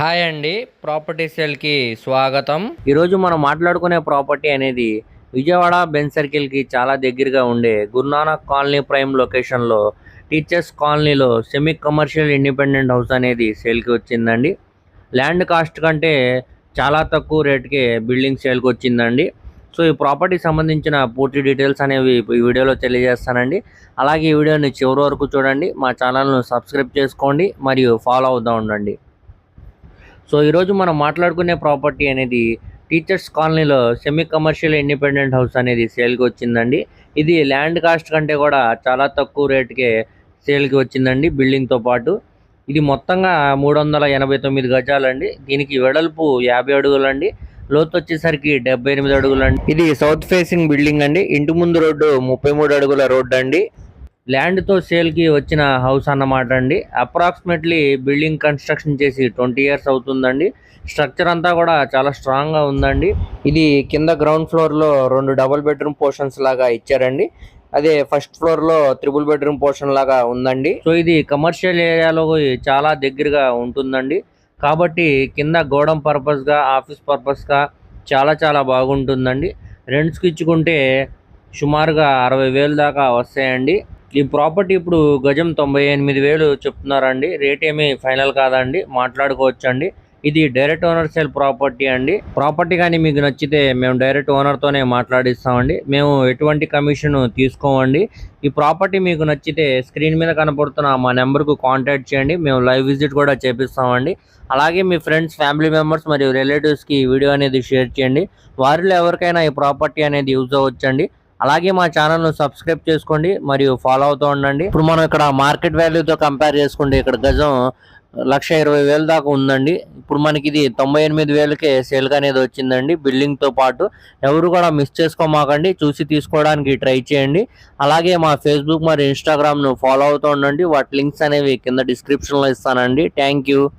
Hi అండి, property సేల్కి స్వాగతం. ఈరోజు మనం మాట్లాడుకునే ప్రాపర్టీ అనేది విజయవాడ బెంజ్ సర్కిల్కి చాలా దగ్గరగా ఉండే గురునానక్ కాలనీ ప్రైమ్ లొకేషన్లో టీచర్స్ కాలనీలో సెమీ కమర్షియల్ ఇండిపెండెంట్ హౌస్ అనేది సేల్కి వచ్చిందండి. ల్యాండ్ కాస్ట్ కంటే చాలా తక్కువ రేట్కే బిల్డింగ్ సేల్కి వచ్చిందండి. సో ఈ ప్రాపర్టీకి సంబంధించిన పూర్తి డీటెయిల్స్ అనేవి ఈ వీడియోలో తెలియజేస్తానండి. అలాగే ఈ వీడియోని చివరి వరకు చూడండి, మా ఛానల్ను సబ్స్క్రైబ్ చేసుకోండి మరియు ఫాలో అవుతూ ఉండండి. సో ఈరోజు మనం మాట్లాడుకునే ప్రాపర్టీ అనేది టీచర్స్ కాలనీలో సెమీ కమర్షియల్ ఇండిపెండెంట్ హౌస్ అనేది సేల్కి వచ్చిందండి. ఇది ల్యాండ్ కాస్ట్ కంటే కూడా చాలా తక్కువ రేటుకే సేల్కి వచ్చిందండి బిల్డింగ్తో పాటు. ఇది మొత్తంగా 389 గజాలండి. దీనికి వెడల్పు 50 అడుగులండి, లోతు వచ్చేసరికి 78 అడుగులండి. ఇది సౌత్ ఫేసింగ్ బిల్డింగ్ అండి. ఇంటి ముందు రోడ్డు 33 అడుగుల రోడ్డు అండి. ల్యాండ్తో సేల్కి వచ్చిన హౌస్ అన్నమాట అండి. అప్రాక్సిమేట్లీ బిల్డింగ్ కన్స్ట్రక్షన్ చేసి 20 ఇయర్స్ అవుతుందండి. స్ట్రక్చర్ అంతా కూడా చాలా స్ట్రాంగ్గా ఉందండి. ఇది కింద గ్రౌండ్ ఫ్లోర్లో 2 డబుల్ బెడ్రూమ్ పోర్షన్స్ లాగా ఇచ్చారండి. అదే ఫస్ట్ ఫ్లోర్లో 3 బెడ్రూమ్ పోర్షన్ లాగా ఉందండి. సో ఇది కమర్షియల్ ఏరియాలో చాలా దగ్గరగా ఉంటుందండి. కాబట్టి కింద గోడౌన్ పర్పస్గా, ఆఫీస్ పర్పస్గా చాలా బాగుంటుందండి. రెంట్స్కి ఇచ్చుకుంటే సుమారుగా 60,000 దాకా వస్తాయండి. ఈ ప్రాపర్టీ ఇప్పుడు గజం 98,000 చెప్తున్నారండి. రేట్ ఏమీ ఫైనల్ కాదండి, మాట్లాడుకోవచ్చండి. ఇది డైరెక్ట్ ఓనర్ సేల్ ప్రాపర్టీ అండి. ప్రాపర్టీ కానీ మీకు నచ్చితే మేము డైరెక్ట్ ఓనర్తోనే మాట్లాడిస్తామండి. మేము ఎటువంటి కమిషన్ తీసుకోమండి. ఈ ప్రాపర్టీ మీకు నచ్చితే స్క్రీన్ మీద కనపడుతున్న మా నెంబర్కు కాంటాక్ట్ చేయండి. మేము లైవ్ విజిట్ కూడా చేపిస్తామండి. అలాగే మీ ఫ్రెండ్స్, ఫ్యామిలీ మెంబర్స్ మరియు రిలేటివ్స్కి ఈ వీడియో అనేది షేర్ చేయండి. వారిలో ఎవరికైనా ఈ ప్రాపర్టీ అనేది యూజ్ అవ్వచ్చండి. అలాగే మా ఛానల్ను సబ్స్క్రైబ్ చేసుకోండి మరియు ఫాలో అవుతూ ఉండండి. ఇప్పుడు మనం ఇక్కడ మార్కెట్ వాల్యూతో కంపేర్ చేసుకుంటే ఇక్కడ గజం 1,20,000 దాకా ఉందండి. ఇప్పుడు మనకి ఇది 98,000కే సేల్గా అనేది వచ్చిందండి బిల్డింగ్తో పాటు. ఎవరు కూడా మిస్ చేసుకోమాకండి, చూసి తీసుకోవడానికి ట్రై చేయండి. అలాగే మా ఫేస్బుక్ మరియు ఇన్స్టాగ్రామ్ను ఫాలో అవుతూ ఉండండి. వాటి లింక్స్ అనేవి కింద డిస్క్రిప్షన్లో ఇస్తానండి. Thank you.